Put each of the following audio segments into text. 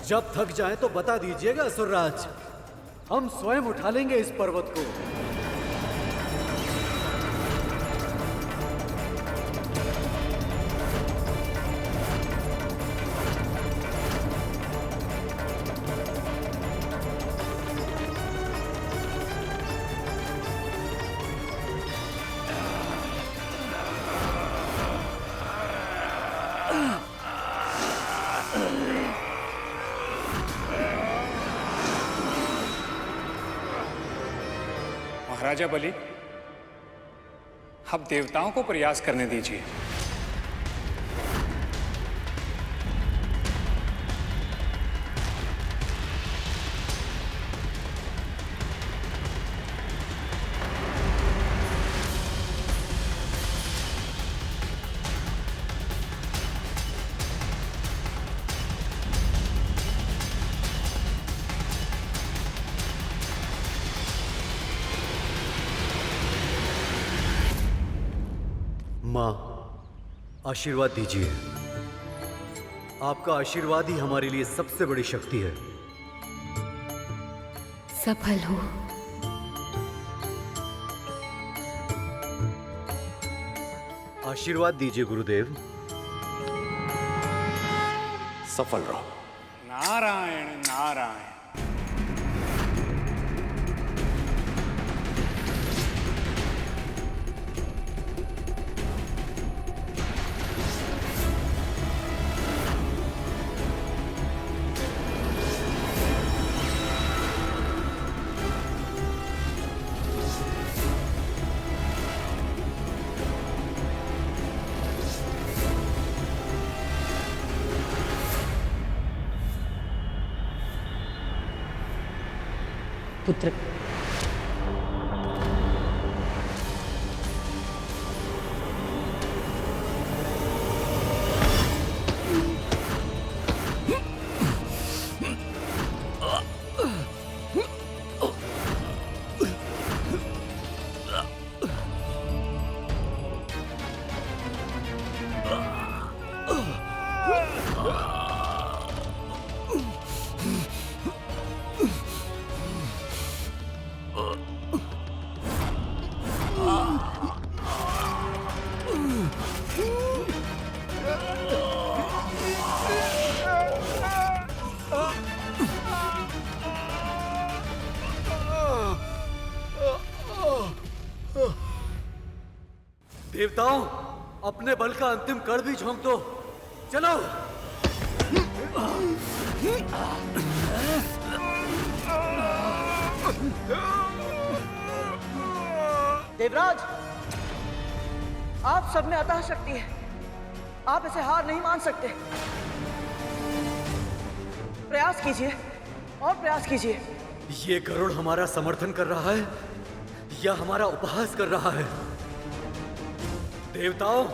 जब थक जाए तो बता दीजिएगा असुरराज, हम स्वयं उठा लेंगे इस पर्वत को। महाराजा बलि, अब देवताओं को प्रयास करने दीजिए। मां, आशीर्वाद दीजिए। आपका आशीर्वाद ही हमारे लिए सबसे बड़ी शक्ति है। सफल हो। आशीर्वाद दीजिए गुरुदेव। सफल रहो। नारायण नारायण। पुत्र देवताओं, अपने बल का अंतिम कण भी झोंक दो। चलो। देवराज, आप सब में अतः शक्ति है, आप इसे हार नहीं मान सकते। प्रयास कीजिए और प्रयास कीजिए। ये गरुड़ हमारा समर्थन कर रहा है या हमारा उपहास कर रहा है? देवताओं,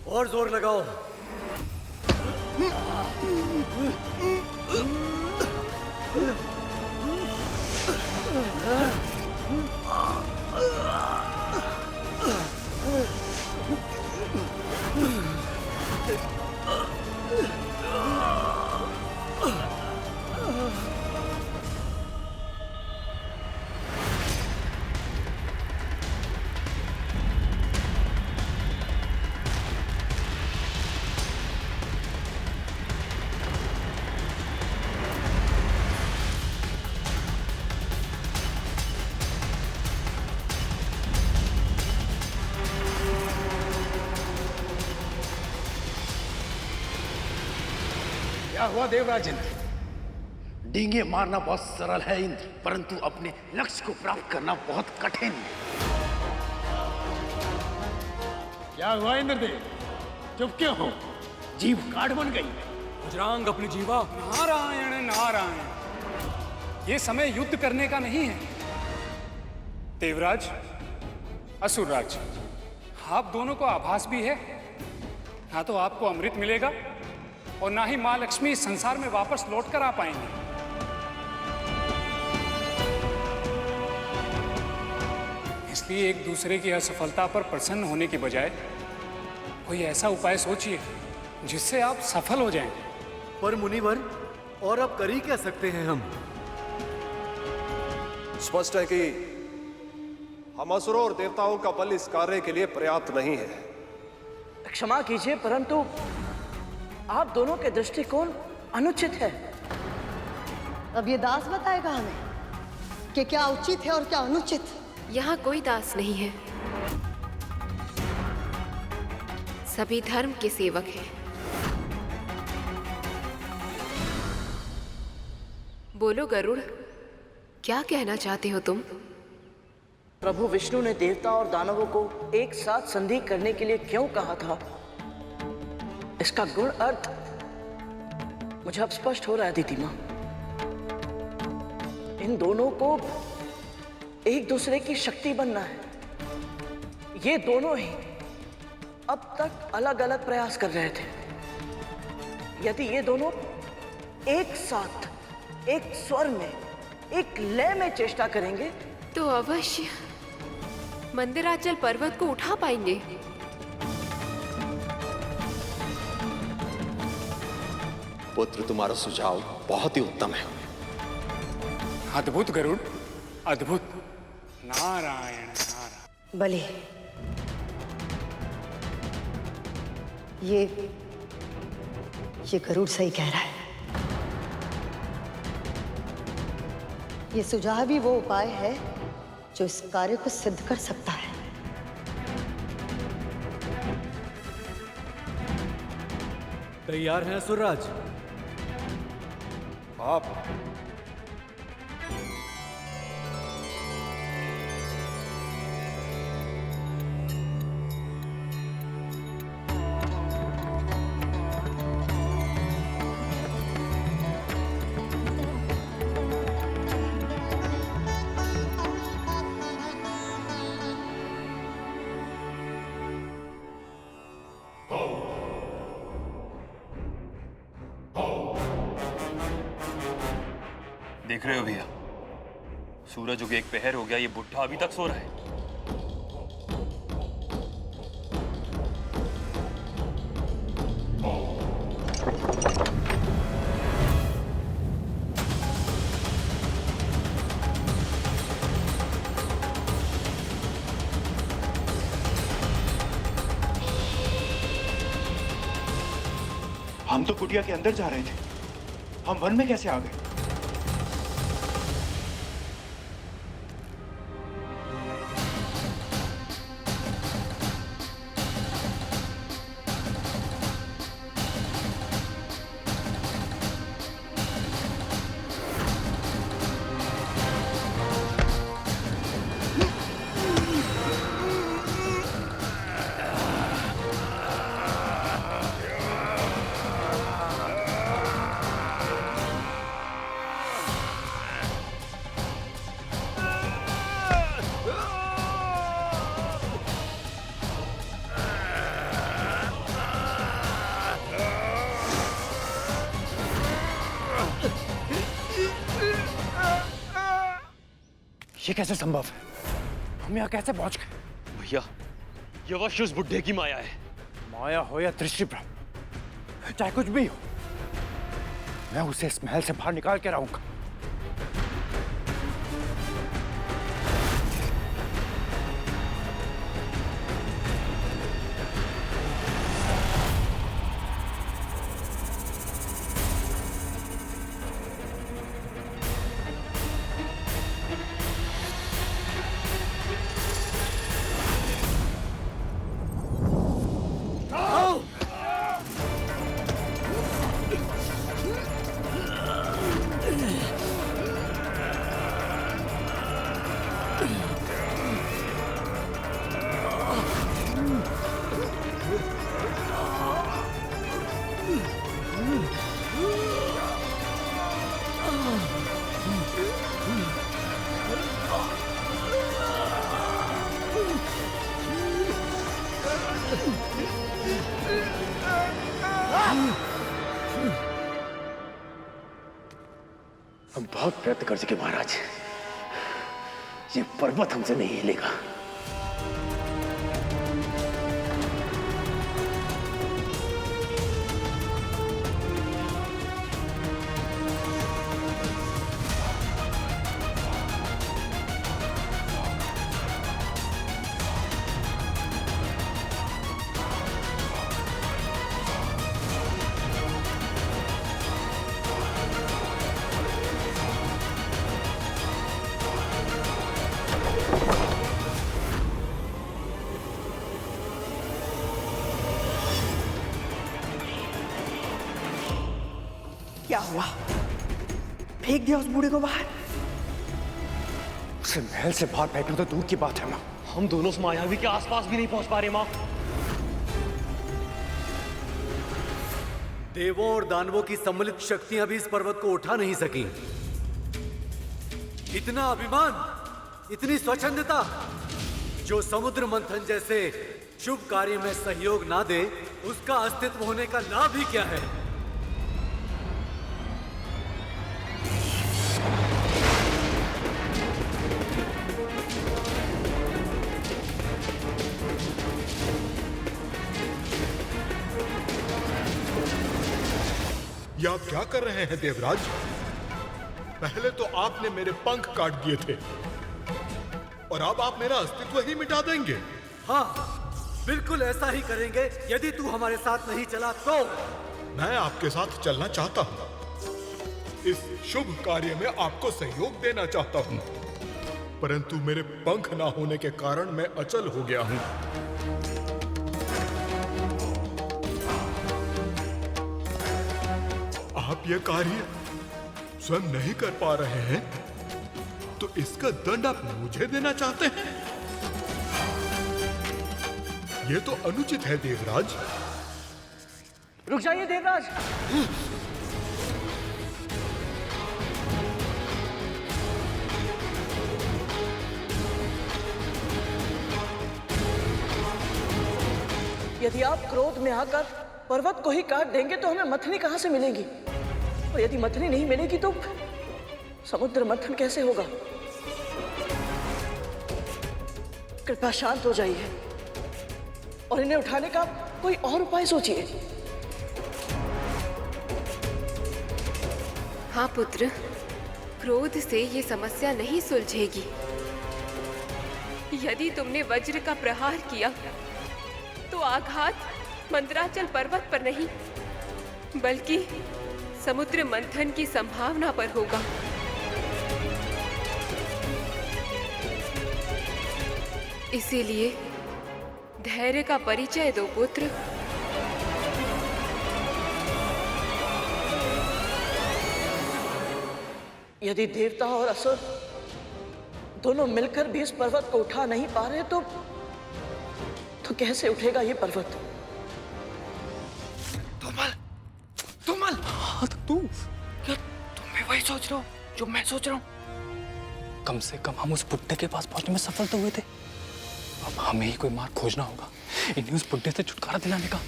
और जोर लगाओ। क्या हुआ देवराज इंद्र? डींगे मारना बहुत सरल है इंद्र, परंतु अपने लक्ष्य को प्राप्त करना बहुत कठिन है। क्या हुआ इंद्रदेव? चुप क्यों हो? जीभ काट बन गई। बजरंग अपनी जीवा। नारायण नारायण। ये समय युद्ध करने का नहीं है। देवराज, असुरराज, आप दोनों को आभास भी है, ना तो आपको अमृत मिलेगा और ना ही मां लक्ष्मी इस संसार में वापस लौट कर आ पाएंगे। इसलिए एक दूसरे की असफलता पर प्रसन्न होने की बजाय कोई ऐसा उपाय सोचिए जिससे आप सफल हो जाएं। पर मुनिवर, और अब कर ही क्या सकते हैं हम? स्पष्ट है कि हम असुरों और देवताओं का बल इस कार्य के लिए पर्याप्त नहीं है। क्षमा कीजिए, परंतु आप दोनों के दृष्टिकोण अनुचित है। अब ये दास बताएगा हमें कि क्या उचित है और क्या अनुचित। यहाँ कोई दास नहीं है, सभी धर्म के सेवक हैं। बोलो गरुड़, क्या कहना चाहते हो तुम? प्रभु विष्णु ने देवता और दानवों को एक साथ संधि करने के लिए क्यों कहा था? इसका गुण अर्थ मुझे अब स्पष्ट हो रहा है दीदी माँ। इन दोनों को एक दूसरे की शक्ति बनना है। ये दोनों ही अब तक अलग अलग प्रयास कर रहे थे। यदि ये दोनों एक साथ, एक स्वर में, एक लय में चेष्टा करेंगे तो अवश्य मंदिराचल पर्वत को उठा पाएंगे। पुत्र, तुम्हारा सुझाव बहुत ही उत्तम है। अद्भुत गरुड़, अद्भुत। नारायण नारायण। भले ये गरुड़ सही कह रहा है। ये सुझाव भी वो उपाय है जो इस कार्य को सिद्ध कर सकता है। तैयार हैं असुरराज? आप देख रहे हो भैया, सूरज उगे एक पहर हो गया, ये बुढ़ा अभी तक सो रहा है। हम तो कुटिया के अंदर जा रहे थे, हम वन में कैसे आ गए? ये कैसे संभव है? हम यहाँ कैसे पहुंच गए? भैया, ये अवश्य उस बुढ़े की माया है। माया हो या दृष्टि भ्रम, चाहे कुछ भी हो, मैं उसे इस महल से बाहर निकाल के रहूंगा। हम बहुत प्रयत्न कर चुके महाराज, ये पर्वत हमसे नहीं हिलेगा। क्या हुआ? फेंक दिया उस बूढ़े को बाहर? उसे महल से बाहर फेंकना तो दूर की बात है माँ। हम दोनों उस मायावी के आसपास भी नहीं पहुंच पा रहे माँ। देवों और दानवों की सम्मिलित शक्तियां भी इस पर्वत को उठा नहीं सकी। इतना अभिमान, इतनी स्वच्छंदता, जो समुद्र मंथन जैसे शुभ कार्य में सहयोग ना दे, उसका अस्तित्व होने का लाभ ही क्या है? ये आप क्या कर रहे हैं देवराज? पहले तो आपने मेरे पंख काट दिए थे और अब आप मेरा अस्तित्व ही मिटा देंगे। हाँ, बिल्कुल ऐसा ही करेंगे यदि तू हमारे साथ नहीं चला तो। मैं आपके साथ चलना चाहता हूँ, इस शुभ कार्य में आपको सहयोग देना चाहता हूँ, परंतु मेरे पंख ना होने के कारण मैं अचल हो गया हूँ। आप ये कार्य स्वयं नहीं कर पा रहे हैं तो इसका दंड आप मुझे देना चाहते हैं? ये तो अनुचित है देवराज। रुक जाइए देवराज। यदि आप क्रोध में आकर पर्वत को ही काट देंगे तो हमें मथनी कहां से मिलेगी? और यदि मथनी नहीं मिलेगी तो समुद्र मंथन कैसे होगा? कृपया शांत हो जाइए और इन्हें उठाने का कोई और उपाय सोचिए। हाँ पुत्र, क्रोध से ये समस्या नहीं सुलझेगी। यदि तुमने वज्र का प्रहार किया तो आघात मंदराचल पर्वत पर नहीं बल्कि समुद्र मंथन की संभावना पर होगा। इसीलिए धैर्य का परिचय दो पुत्र। यदि देवता और असुर दोनों मिलकर भी इस पर्वत को उठा नहीं पा रहे तो कैसे उठेगा ये पर्वत? तुमल, हाँ तू क्या तुम भी वही सोच रहे हो जो मैं सोच रहा हूँ? कम से कम हम उस बुड्ढे के पास पहुंचने में सफल तो हुए थे। अब हमें ही कोई मार्ग खोजना होगा इन्हें उस बुड्ढे से छुटकारा दिलाने का,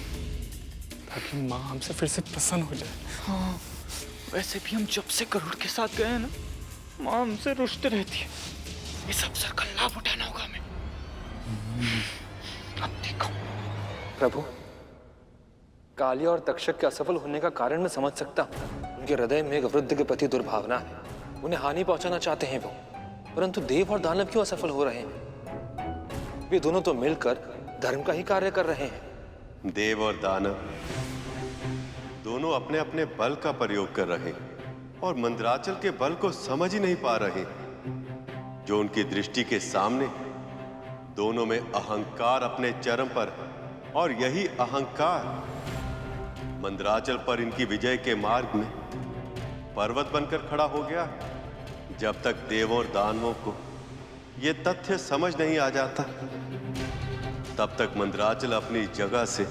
ताकि माँ हमसे फिर से प्रसन्न हो जाए। हाँ, वैसे भी हम जब से गरुड़ के साथ गए हैं ना, माँ हमसे रुष्ट रहती है। इस अवसर का लाभ उठाना होगा हमें। अब देखो प्रभु, कालिया और तक्षक के असफल होने का कारण मैं समझ सकता हूँ। उनके हृदय में एक वृद्ध के प्रति दुर्भावना है, उन्हें हानि पहुंचाना चाहते हैं वो। परंतु देव और दानव क्यों असफल हो रहे हैं? वे दोनों तो मिलकर धर्म का ही कार्य कर रहे हैं। देव और दानव दोनों अपने अपने बल का प्रयोग कर रहे हैं और मंदराचल के बल को समझ ही नहीं पा रहे। जो उनकी दृष्टि के सामने दोनों में अहंकार अपने चरम पर, और यही अहंकार मंदराचल पर इनकी विजय के मार्ग में पर्वत बनकर खड़ा हो गया। जब तक देवों और दानवों को यह तथ्य समझ नहीं आ जाता, तब तक मंदराचल अपनी जगह से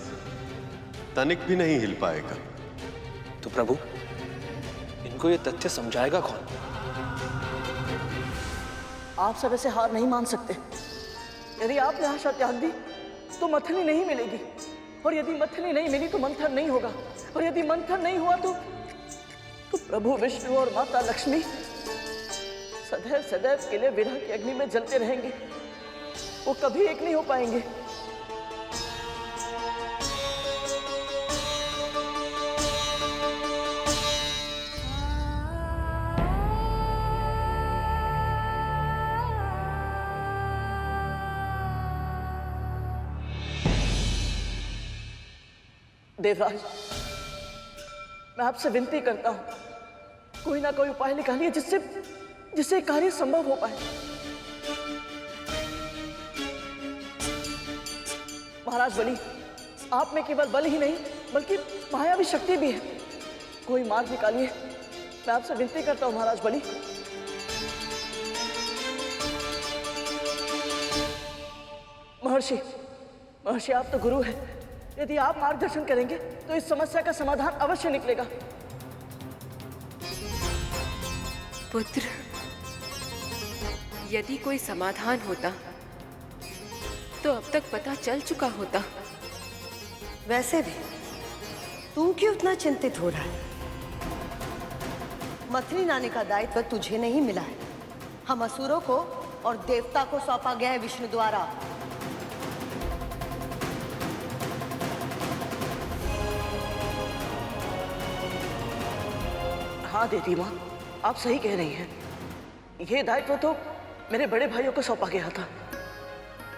तनिक भी नहीं हिल पाएगा। तो प्रभु, इनको यह तथ्य समझाएगा कौन? आप सब ऐसे हार नहीं मान सकते। यदि आपने आशा त्याग दी तो मथनी नहीं मिलेगी, और यदि मथनी नहीं मिली तो मंथन नहीं होगा, और यदि मंथन नहीं हुआ तो प्रभु विष्णु और माता लक्ष्मी सदैव सदैव के लिए विरह की अग्नि में जलते रहेंगे। वो कभी एक नहीं हो पाएंगे। देवराज, मैं आपसे विनती करता हूं, कोई ना कोई उपाय निकालिए जिससे कार्य संभव हो पाए। महाराज बलि, आप में केवल बल ही नहीं बल्कि मायावी शक्ति भी है। कोई मार्ग निकालिए, मैं आपसे विनती करता हूं महाराज बलि। महर्षि, महर्षि आप तो गुरु हैं, यदि आप मार्गदर्शन करेंगे तो इस समस्या का समाधान अवश्य निकलेगा। पुत्र, यदि कोई समाधान होता तो अब तक पता चल चुका होता। वैसे भी तू क्यों इतना चिंतित हो रहा है? मथनी लाने का दायित्व तुझे नहीं मिला है, हम असुरों को और देवता को सौंपा गया है विष्णु द्वारा। हाँ देवी माँ, आप सही कह रही हैं। ये दायित्व तो मेरे बड़े भाइयों को सौंपा गया था,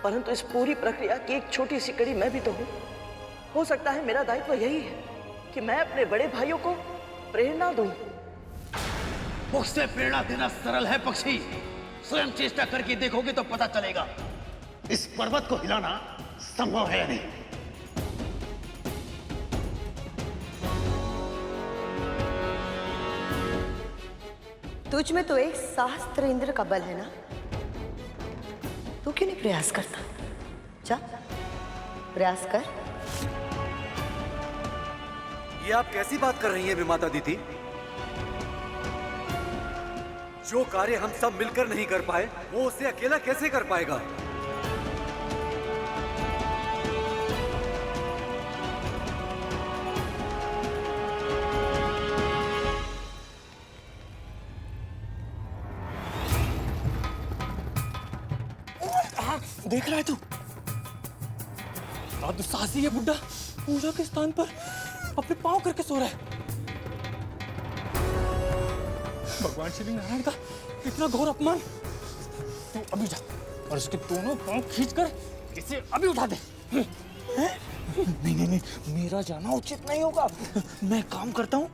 परंतु इस पूरी प्रक्रिया की एक छोटी सी कड़ी मैं भी तो हूँ। हो सकता है मेरा दायित्व यही है कि मैं अपने बड़े भाइयों को प्रेरणा दूं। मुझसे प्रेरणा देना सरल है पक्षी, स्वयं चेष्टा करके देखोगे तो पता चलेगा। इस पर्वत को हिलाना संभव है या नहीं। तुझ में तो एक सहस्त्र इंद्र का बल है ना, तू क्यों नहीं प्रयास करता? जा प्रयास कर। ये आप कैसी बात कर रही हैं विमाता दीदी? जो कार्य हम सब मिलकर नहीं कर पाए वो उसे अकेला कैसे कर पाएगा? देख रहा है तू? दुस्साहसी है बुड्ढा, पूजा के स्थान पर अपने पांव करके सो रहा है। भगवान श्री नारायण का इतना घोर अपमान। तू अभी जा और उसके दोनों पांव खींचकर इसे अभी उठा दे। नहीं नहीं नहीं, मेरा जाना उचित नहीं होगा। मैं काम करता हूँ,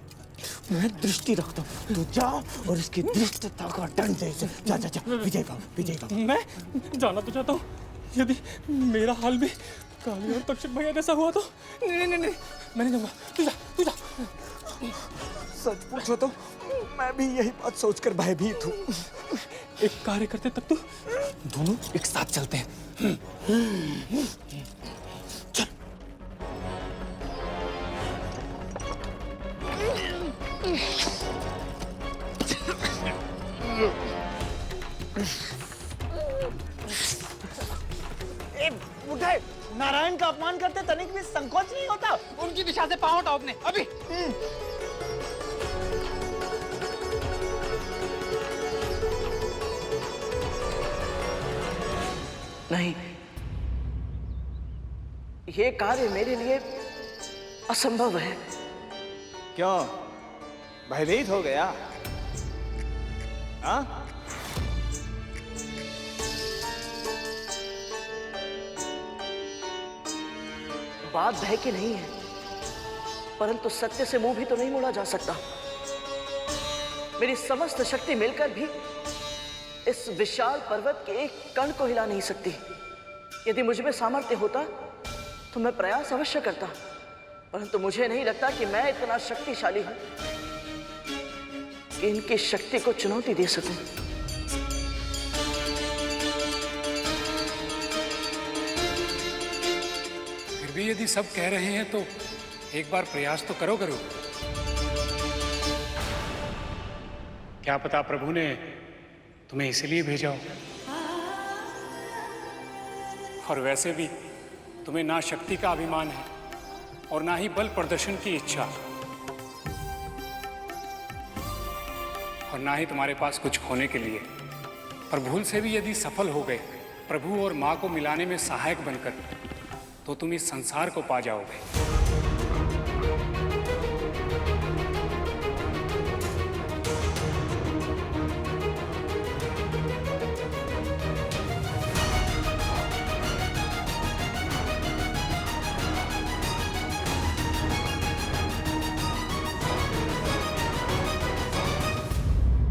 मैं दृष्टि रखता हूँ। तू जा और इसकी दृष्टता का दंड दे इसे। जा जा जा, विजय भाव, विजय भाव। मैं जाना तो चाहता हूँ, यदि मेरा हाल भी काली और तक्षक भैया जैसा हुआ तो। नहीं नहीं नहीं, मैं नहीं जाऊंगा। तू जा, तू जा। सच पूछो तो मैं भी यही बात सोचकर भयभीत हूँ। एक कार्य करते तब तो दोनों एक साथ चलते हैं। चल। बुढ़े, नारायण का अपमान करते तनिक भी संकोच नहीं होता? उनकी दिशा से पांव हटाओ अपने, अभी। नहीं, ये कार्य मेरे लिए असंभव है। क्यों, भयभीत हो गया? हाँ? बात भय की नहीं है, परंतु सत्य से मुंह भी तो नहीं मोड़ा जा सकता। मेरी समस्त शक्ति मिलकर भी इस विशाल पर्वत के एक कण को हिला नहीं सकती। यदि मुझ में सामर्थ्य होता तो मैं प्रयास अवश्य करता, परंतु मुझे नहीं लगता कि मैं इतना शक्तिशाली हूं कि इनकी शक्ति को चुनौती दे सकूं। फिर भी यदि सब कह रहे हैं तो एक बार प्रयास तो करो। क्या पता प्रभु ने तुम्हें इसलिए भेजा हो। और वैसे भी तुम्हें ना शक्ति का अभिमान है और ना ही बल प्रदर्शन की इच्छा, और ना ही तुम्हारे पास कुछ खोने के लिए। पर भूल से भी यदि सफल हो गए प्रभु और मां को मिलाने में सहायक बनकर, तो तुम इस संसार को पा जाओगे।